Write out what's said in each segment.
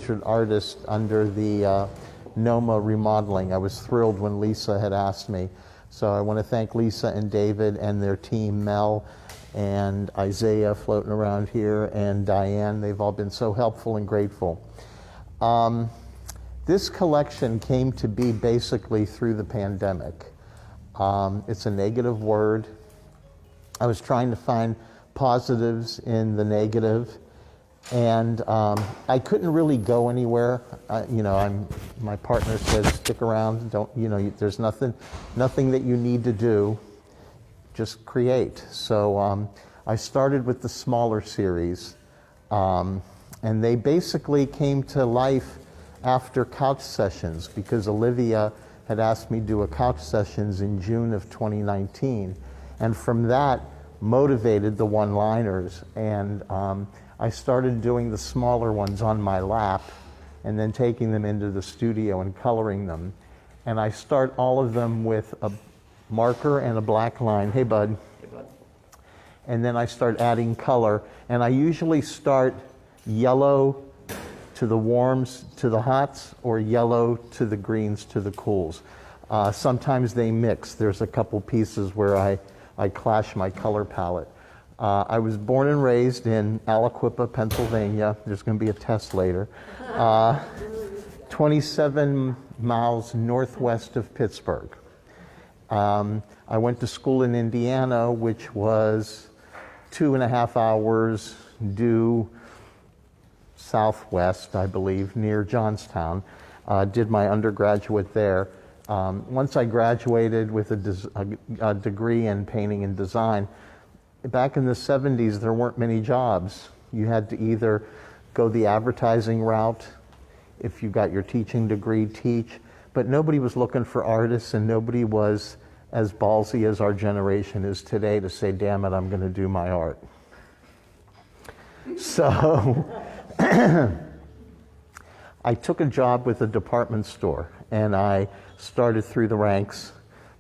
featured artist under the NOMA remodeling. I was thrilled when Lisa had asked me. So I want to thank Lisa and David and their team, Mel and Isaiah floating around here, and Diane. They've all been so helpful and grateful. This collection came to be basically through the pandemic. It's a negative word. I was trying to find positives in the negative, and I couldn't really go anywhere. My partner said, stick around, there's nothing that you need to do, just create. So I started with the smaller series, and they basically came to life after couch sessions, because Olivia had asked me to do a couch sessions in June of 2019, and from that motivated the one-liners, and I started doing the smaller ones on my lap and then taking them into the studio and coloring them. And I start all of them with a marker and a black line. Hey, bud. Hey, bud. And then I start adding color, and I usually start yellow to the warms to the hots, or yellow to the greens to the cools. Sometimes they mix. There's a couple pieces where I clash my color palette. I was born and raised in Aliquippa, Pennsylvania. There's going to be a test later. 27 miles northwest of Pittsburgh. I went to school in Indiana, which was 2.5 hours due southwest, I believe, near Johnstown. Did my undergraduate there. Once I graduated with a degree in painting and design, back in the 70s, there weren't many jobs. You had to either go the advertising route, if you got your teaching degree, teach, but nobody was looking for artists, and nobody was as ballsy as our generation is today to say, damn it, I'm going to do my art. So I took a job with a department store, and I started through the ranks,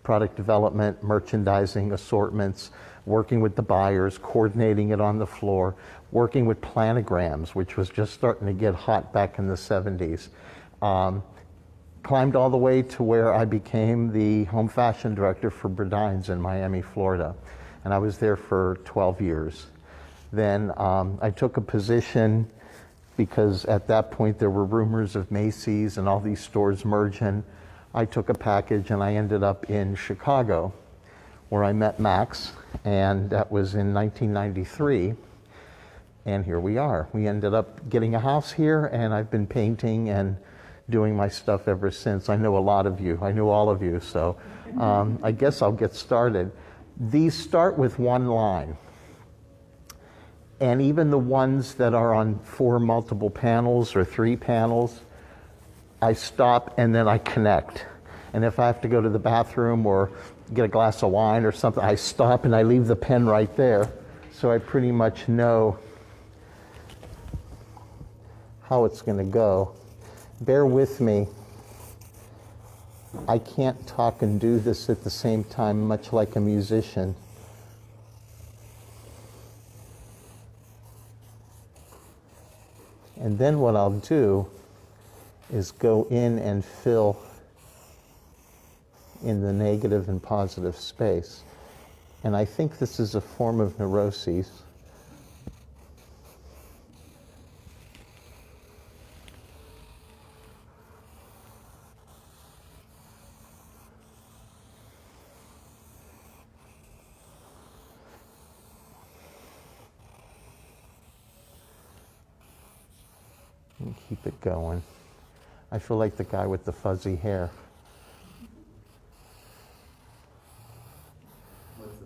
product development, merchandising, assortments, working with the buyers, coordinating it on the floor, working with planograms, which was just starting to get hot back in the 70s. Climbed all the way to where I became the home fashion director for Burdines in Miami, Florida. And I was there for 12 years. Then I took a position, because at that point there were rumors of Macy's and all these stores merging. I took a package and I ended up in Chicago, where I met Max, and that was in 1993. And here we are. We ended up getting a house here, and I've been painting and doing my stuff ever since. I know a lot of you. I know all of you, so I guess I'll get started. These start with one line. And even the ones that are on 4 multiple panels or 3 panels, I stop and then I connect. And if I have to go to the bathroom or get a glass of wine or something, I stop and I leave the pen right there. So I pretty much know how it's going to go. Bear with me. I can't talk and do this at the same time, much like a musician. And then what I'll do is go in and fill in the negative and positive space. And I think this is a form of neuroses. And keep it going. I feel like the guy with the fuzzy hair. What's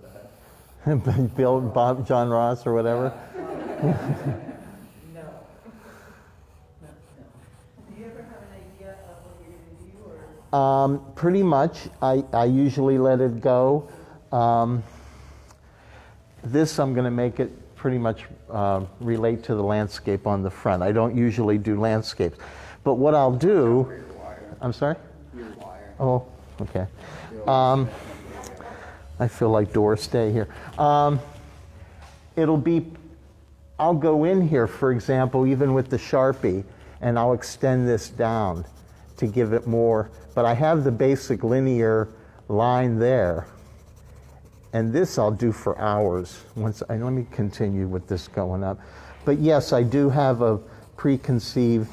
that? Bill, Bob, John Ross, or whatever. No. Do you ever have an idea of what you're going to do, or? Pretty much. I usually let it go. This I'm going to make it pretty much relate to the landscape on the front. I don't usually do landscapes. But what I'll do... I'm sorry? Your wire. Oh, okay. I feel like Doris Day here. It'll be... I'll go in here, for example, even with the Sharpie, and I'll extend this down to give it more. But I have the basic linear line there, and this I'll do for hours. Let me continue with this going up. But yes, I do have a preconceived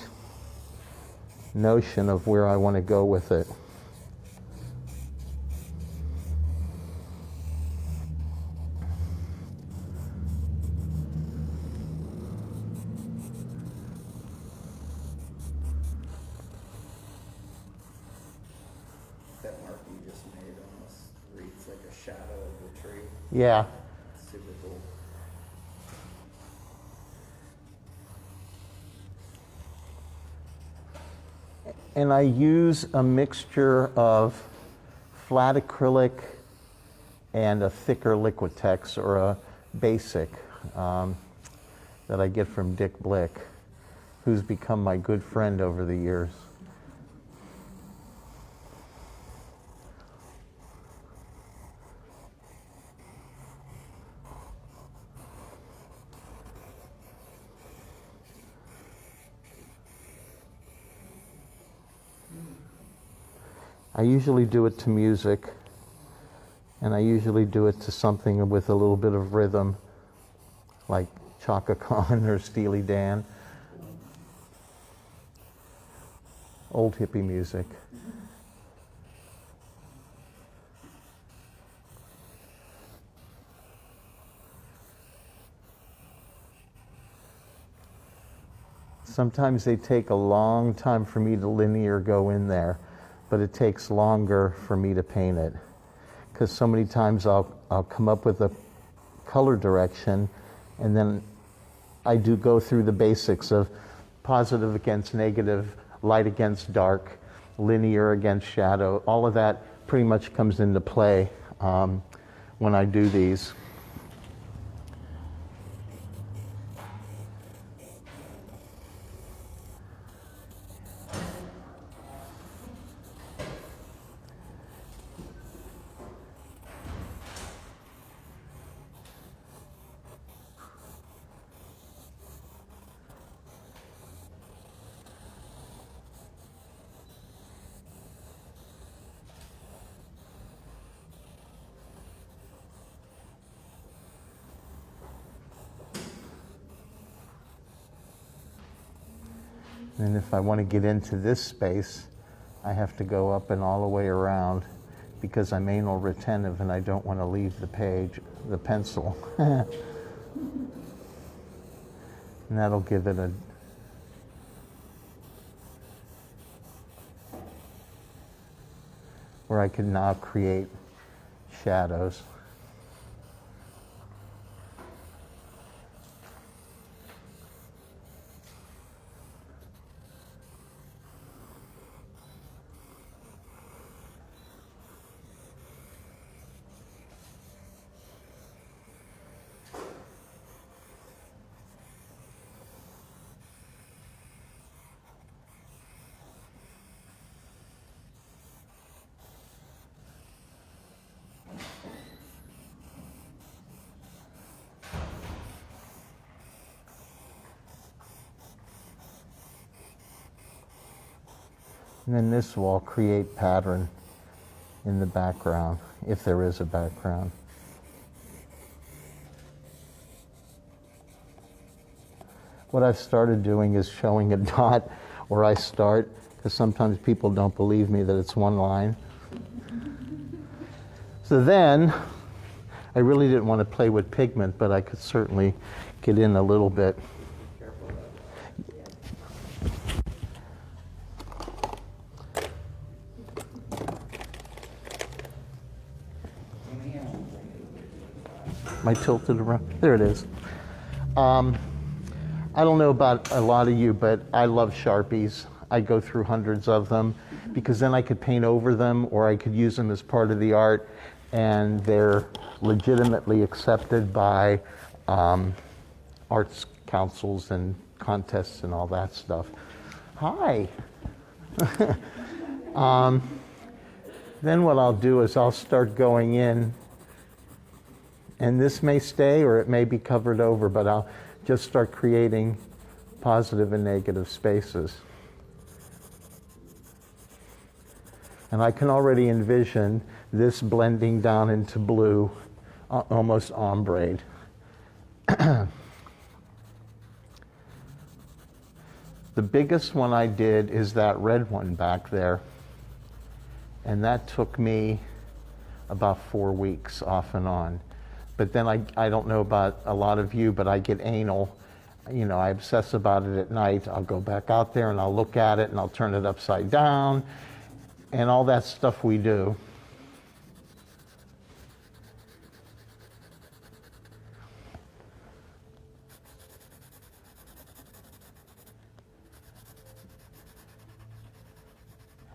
notion of where I want to go with it. That mark you just made almost reads like a shadow of the tree. Yeah. Super cool. And I use a mixture of flat acrylic and a thicker Liquitex, or a basic that I get from Dick Blick, who's become my good friend over the years. I usually do it to music, and I usually do it to something with a little bit of rhythm, like Chaka Khan or Steely Dan. Old hippie music. Sometimes they take a long time for me to linear go in there, but it takes longer for me to paint it. Because so many times I'll come up with a color direction, and then I do go through the basics of positive against negative, light against dark, linear against shadow. All of that pretty much comes into play when I do these. And if I want to get into this space, I have to go up and all the way around, because I'm anal retentive and I don't want to leave the page, the pencil. And that'll give it a where I can now create shadows. And then this will create pattern in the background, if there is a background. What I've started doing is showing a dot where I start, because sometimes people don't believe me that it's one line. So then, I really didn't want to play with pigment, but I could certainly get in a little bit. Am I tilted around? There it is. I don't know about a lot of you, but I love Sharpies. I go through hundreds of them, because then I could paint over them, or I could use them as part of the art, and they're legitimately accepted by arts councils and contests and all that stuff. Hi. Then what I'll do is I'll start going in, and this may stay or it may be covered over, but I'll just start creating positive and negative spaces. And I can already envision this blending down into blue, almost ombre. The biggest one I did is that red one back there. And that took me about 4 weeks off and on. But then I don't know about a lot of you, but I get anal. You know, I obsess about it at night. I'll go back out there and I'll look at it and I'll turn it upside down and all that stuff we do.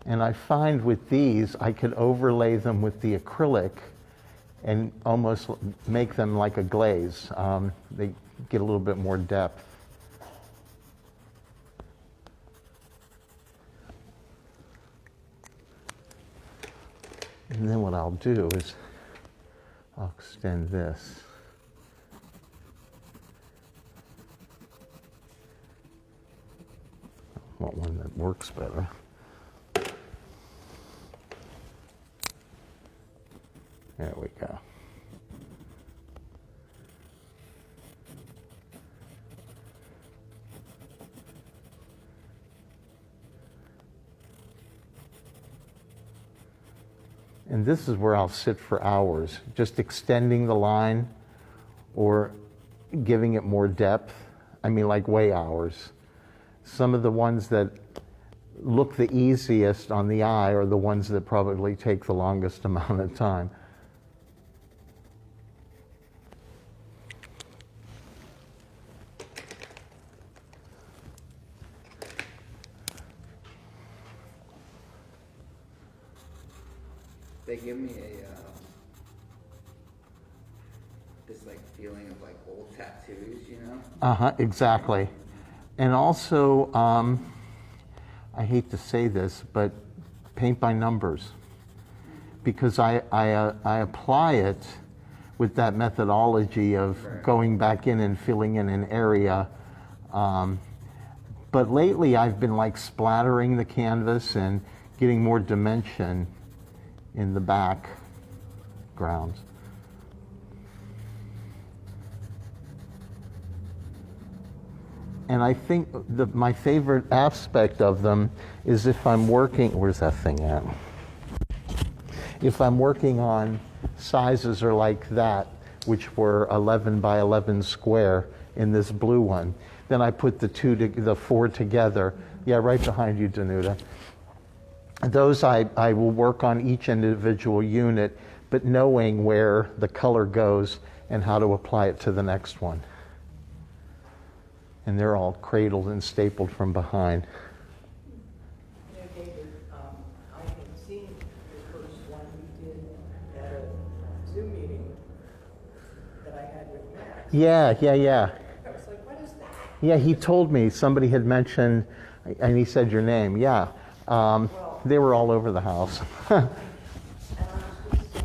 And I find with these, I could overlay them with the acrylic and almost make them like a glaze. They get a little bit more depth. And then what I'll do is I'll extend this. I want one that works better. There we go. And this is where I'll sit for hours, just extending the line or giving it more depth. I mean, like way hours. Some of the ones that look the easiest on the eye are the ones that probably take the longest amount of time. They give me this like feeling of like old tattoos, you know? Exactly. And also, I hate to say this, but paint by numbers. Because I apply it with that methodology of going back in and filling in an area. But lately I've been like splattering the canvas and getting more dimension in the backgrounds. And I think my favorite aspect of them is if I'm working, where's that thing at? If I'm working on sizes are like that, which were 11 by 11 square in this blue one, then I put the four together. Yeah, right behind you, Danuta. Those I will work on each individual unit, but knowing where the color goes and how to apply it to the next one. And they're all cradled and stapled from behind. You know, David, I had seen the first one you did at a Zoom meeting that I had with Max. Yeah. I was like, what is that? Yeah, he told me somebody had mentioned, and he said your name. Yeah. They were all over the house. And I was just so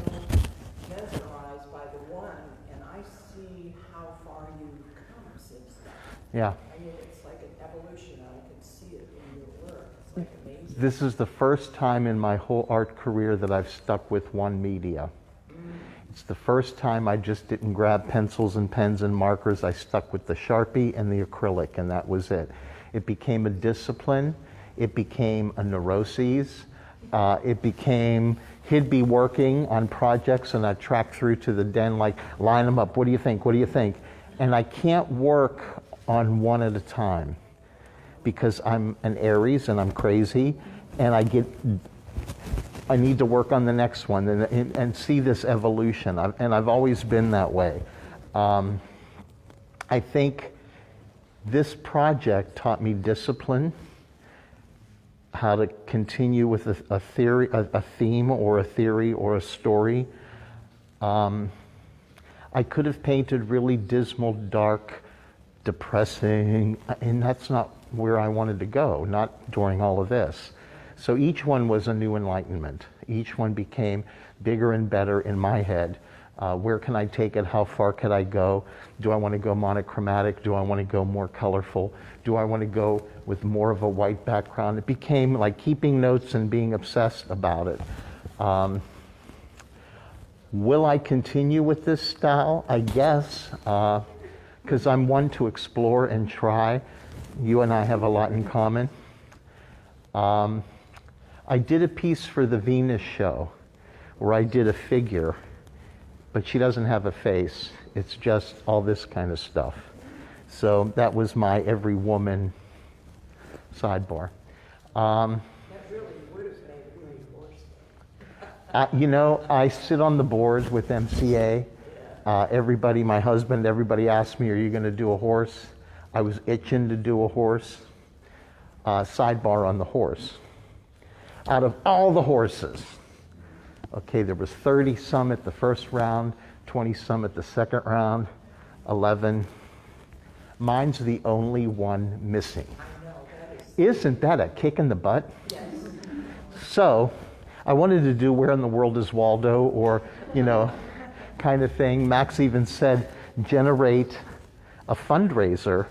mesmerized by the one, and I see how far you've come since then. Yeah. I mean, it's like an evolution. I can see it in your work. It's like amazing. This is the first time in my whole art career that I've stuck with one media. It's the first time I just didn't grab pencils and pens and markers. I stuck with the Sharpie and the acrylic, and that was it. It became a discipline. It became a neuroses. It became, he'd be working on projects and I'd track through to the den, like, line them up. What do you think? What do you think? And I can't work on one at a time because I'm an Aries and I'm crazy and I need to work on the next one and see this evolution. And I've always been that way. I think this project taught me discipline, how to continue with a theory, a theme or a theory or a story. I could have painted really dismal, dark, depressing, and that's not where I wanted to go, not during all of this. So each one was a new enlightenment. Each one became bigger and better in my head. Where can I take it? How far could I go? Do I want to go monochromatic? Do I want to go more colorful? Do I want to go with more of a white background? It became like keeping notes and being obsessed about it. Will I continue with this style? I guess, because I'm one to explore and try. You and I have a lot in common. I did a piece for the Venus show where I did a figure, but she doesn't have a face. It's just all this kind of stuff. So that was my every woman sidebar. That really would have made a great horse. You know, I sit on the board with MCA. Everybody, my husband, everybody asked me, are you going to do a horse? I was itching to do a horse. Sidebar on the horse. Out of all the horses, okay, there was 30 some at the first round, 20 some at the second round, 11. Mine's the only one missing. I know, that is, Isn't that a kick in the butt? yes. So I wanted to do Where in the World is Waldo, or, you know, kind of thing. Max even said, generate a fundraiser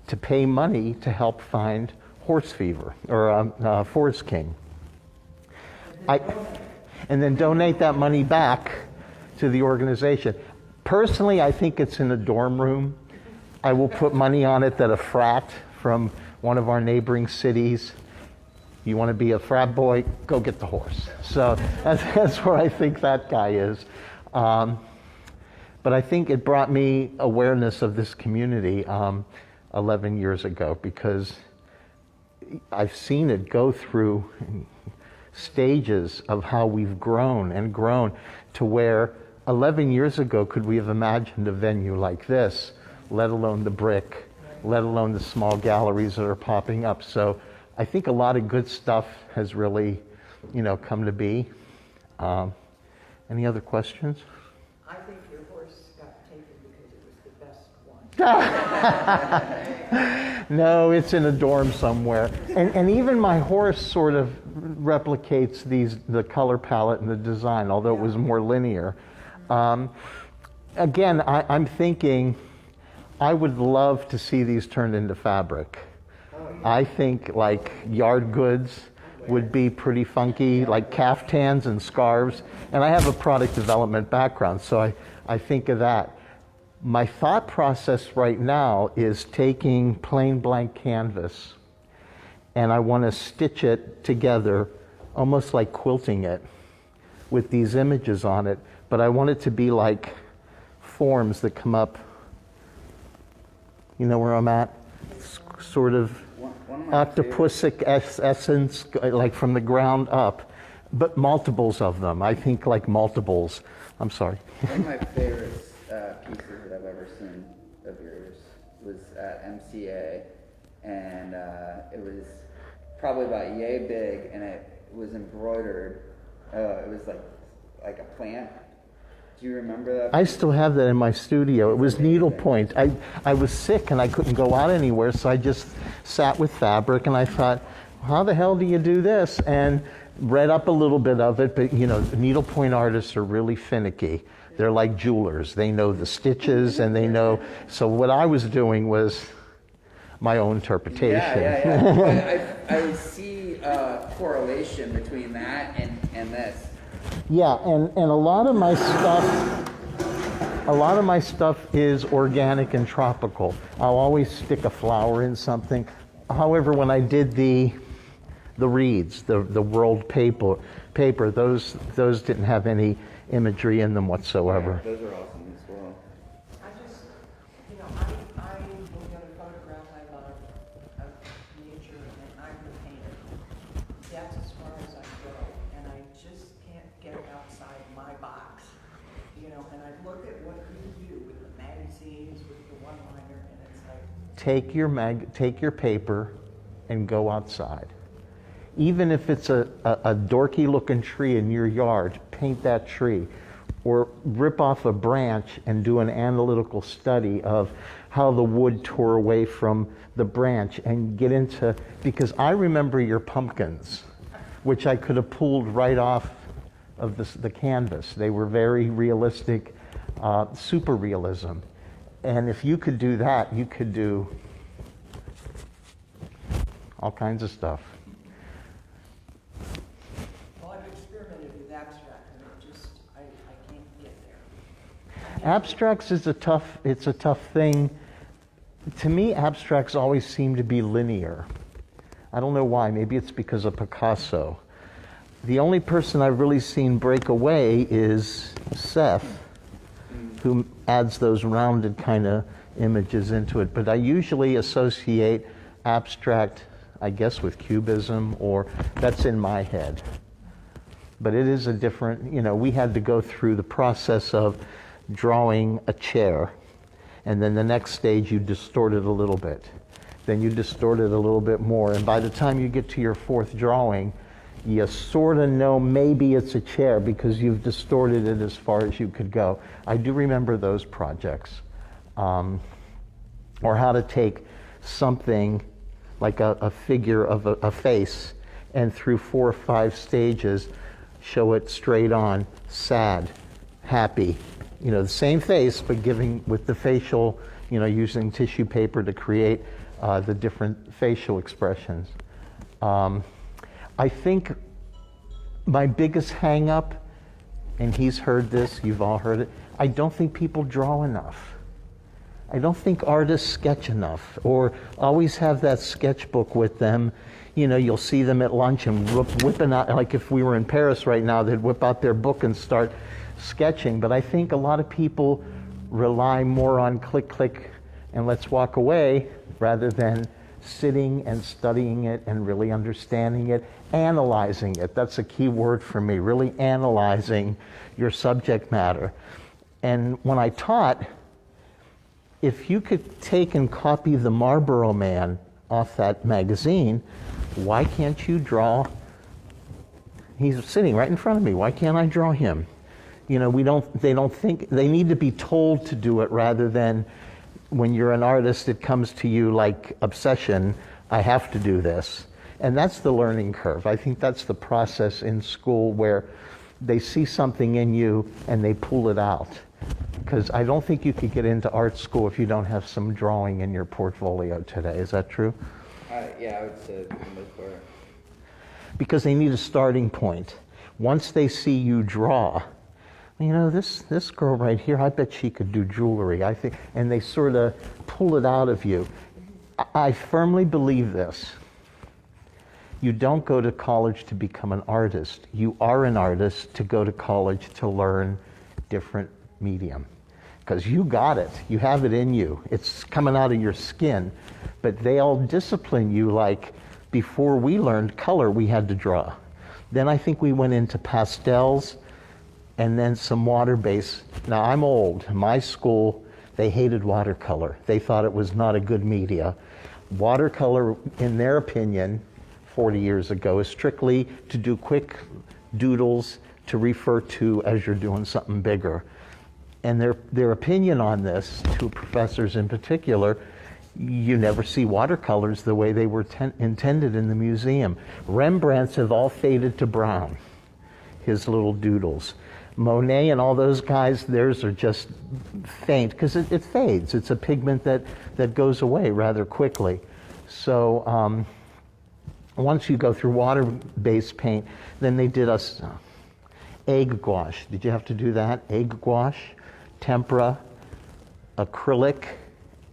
to pay money to help find horse fever, or Forest King. And then donate that money back to the organization. Personally, I think it's in a dorm room. I will put money on it that a frat from one of our neighboring cities, you want to be a frat boy, go get the horse. So that's where I think that guy is. But I think it brought me awareness of this community 11 years ago, because I've seen it go through stages of how we've grown and grown to where 11 years ago, could we have imagined a venue like this, let alone the brick, let alone the small galleries that are popping up. So I think a lot of good stuff has really, you know, come to be. Any other questions? I think your horse got taken because it was the best one. No, it's in a dorm somewhere. And even my horse sort of replicates the color palette and the design, although it was more linear. Again, I'm thinking I would love to see these turned into fabric. I think like yard goods would be pretty funky, like caftans and scarves. And I have a product development background, so I think of that. My thought process right now is taking plain blank canvas, and I want to stitch it together, almost like quilting it, with these images on it. But I want it to be like forms that come up. You know where I'm at? Sort of octopusic essence, like from the ground up, but multiples of them. I think like multiples. I'm sorry. One of my favorite pieces that I've ever seen of yours was at MCA, and it was probably about yay big, and it was embroidered. It was like a plant. Do you remember that? I still have that in my studio. It was needlepoint. I was sick and I couldn't go out anywhere, so I just sat with fabric, and I thought, how the hell do you do this? And read up a little bit of it, but you know, needlepoint artists are really finicky. They're like jewelers. They know the stitches and they know. So what I was doing was my own interpretation. Yeah. I see a correlation between that and this. Yeah, and a lot of my stuff is organic and tropical. I'll always stick a flower in something. However, when I did the reeds, the world paper, those didn't have any imagery in them whatsoever. Yeah, those are awesome as well. I just, you know, I will get a photograph I love of nature, and I will paint it. That's as far as I go, and I just can't get outside my box. You know, and I look at what you do with the magazines, with the one-liner, and it's like, Take your paper and go outside. Even if it's a dorky looking tree in your yard, paint that tree. Or rip off a branch and do an analytical study of how the wood tore away from the branch, and get into, because I remember your pumpkins, which I could have pulled right off of the canvas. They were very realistic. super realism. And if you could do that, you could do all kinds of stuff. Well, I've experimented with abstract, and I can't get there. Abstracts is it's a tough thing. To me, abstracts always seem to be linear. I don't know why, maybe it's because of Picasso. The only person I've really seen break away is Seth, who adds those rounded kind of images into it. But I usually associate abstract, I guess, with cubism, or that's in my head. But it is a different, we had to go through the process of drawing a chair, and then the next stage you distort it a little bit. Then you distort it a little bit more, and by the time you get to your fourth drawing, you sort of know maybe it's a chair because you've distorted it as far as you could go. I do remember those projects. Or how to take something like a figure of a face, and through 4 or 5 stages, show it straight on, sad, happy. The same face, but giving with the facial, using tissue paper to create the different facial expressions. I think my biggest hang up, and he's heard this, you've all heard it, I don't think people draw enough. I don't think artists sketch enough, or always have that sketchbook with them. You'll see them at lunch and whipping out, like if we were in Paris right now, they'd whip out their book and start sketching. But I think a lot of people rely more on click, click, and let's walk away, rather than sitting and studying it and really understanding it, analyzing it. That's a key word for me, really analyzing your subject matter. And when I taught, if you could take and copy the Marlboro Man off that magazine, why can't you draw? He's sitting right in front of me. Why can't I draw him? They don't think, they need to be told to do it, rather than when you're an artist, it comes to you like obsession, I have to do this. And that's the learning curve. I think that's the process in school where they see something in you and they pull it out. Because I don't think you could get into art school if you don't have some drawing in your portfolio today. Is that true? Yeah, I would say for the most part. Because they need a starting point. Once they see you draw, this girl right here, I bet she could do jewelry, I think, and they sort of pull it out of you. I firmly believe this. You don't go to college to become an artist. You are an artist to go to college to learn different medium. Because you got it. You have it in you. It's coming out of your skin. But they all discipline you like before we learned color, we had to draw. Then I think we went into pastels, and then some water-based. Now, I'm old. My school, they hated watercolor. They thought it was not a good media. Watercolor, in their opinion, 40 years ago, is strictly to do quick doodles to refer to as you're doing something bigger. And their opinion on this, to professors in particular, you never see watercolors the way they were intended in the museum. Rembrandts have all faded to brown, his little doodles. Monet and all those guys, theirs are just faint because it fades. It's a pigment that goes away rather quickly. So once you go through water-based paint, then they did us egg gouache. Did you have to do that? Egg gouache, tempera, acrylic,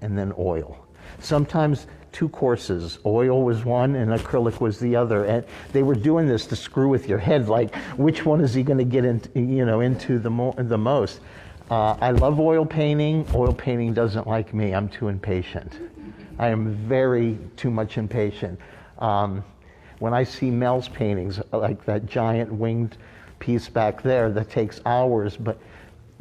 and then oil. Sometimes 2 courses. Oil was one and acrylic was the other. And they were doing this to screw with your head, like which one is he going to get into the most. I love oil painting. Oil painting doesn't like me. I'm too impatient. I am very too much impatient. When I see Mel's paintings, like that giant winged piece back there that takes hours, but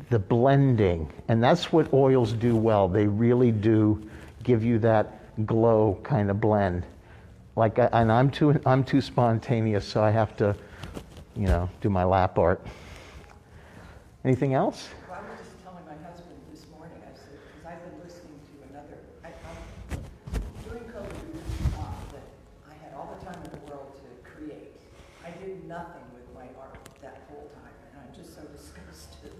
the blending, and that's what oils do well. They really do give you that glow kind of blend. And I'm too spontaneous, so I have to, do my lap art. Anything else? Well, I was just telling my husband this morning, I said, because I've been listening to another, during COVID, that I had all the time in the world to create. I did nothing with my art that whole time, and I'm just so disgusted.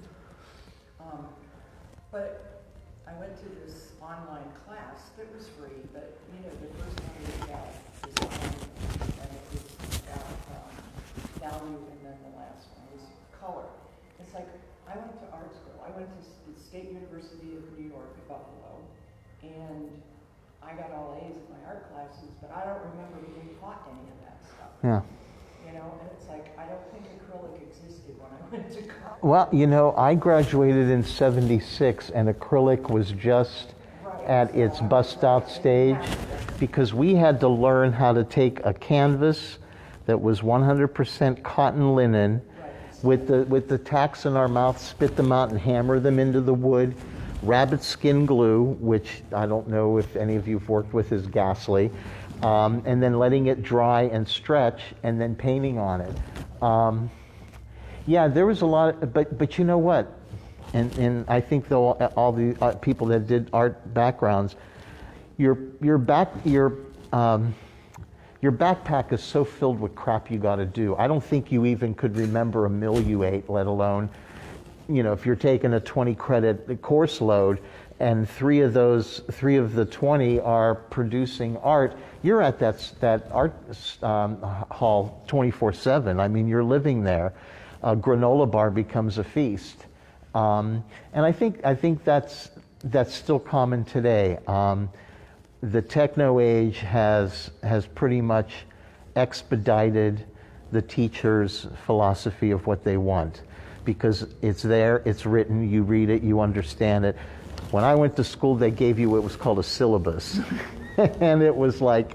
But I went to this online class that was free, but, you know, the first one was about design, and it was about value, and then the last one was color. It's like, I went to art school. I went to the State University of New York at Buffalo, and I got all A's in my art classes, but I don't remember being taught any of that stuff. Yeah. You know, and it's like, I don't think acrylic existed when I went to college. Well, you know, I graduated in '76, and acrylic was just at its bust-out stage, because we had to learn how to take a canvas that was 100% cotton linen, with the tacks in our mouth, spit them out and hammer them into the wood. Rabbit skin glue, which I don't know if any of you've worked with, is ghastly, and then letting it dry and stretch, and then painting on it. Yeah, there was a lot of, but you know what? And I think though all the people that did art backgrounds, your backpack is so filled with crap you got to do. I don't think you even could remember a meal you ate, let alone, you know, if you're taking a 20 credit course load and three of the 20 are producing art, you're at that art hall 24/7. I mean, you're living there. A granola bar becomes a feast. And I think that's still common today. The techno age has pretty much expedited the teacher's philosophy of what they want, because it's there, it's written, you read it, you understand it. When I went to school, they gave you what was called a syllabus. And it was like,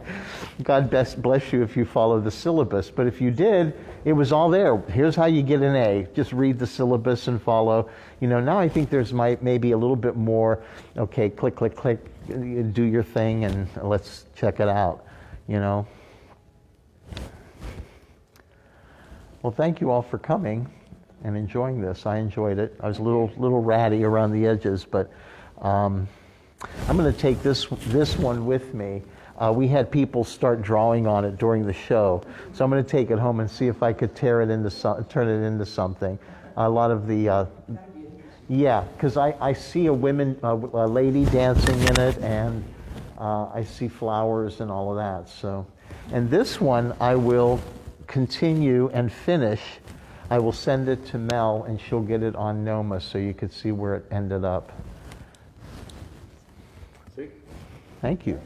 God bless you if you follow the syllabus. But if you did, it was all there. Here's how you get an A. Just read the syllabus and follow. You know, now I think there's maybe a little bit more, okay, click, click, click, do your thing and let's check it out, you know. Well, thank you all for coming and enjoying this. I enjoyed it. I was a little ratty around the edges, but I'm going to take this one with me. We had people start drawing on it during the show, so I'm going to take it home and see if I could turn it into something. A lot of the yeah, because I see a lady dancing in it, and I see flowers and all of that. So, and this one I will continue and finish. I will send it to Mel, and she'll get it on NOMA so you could see where it ended up. Sweet. Thank you.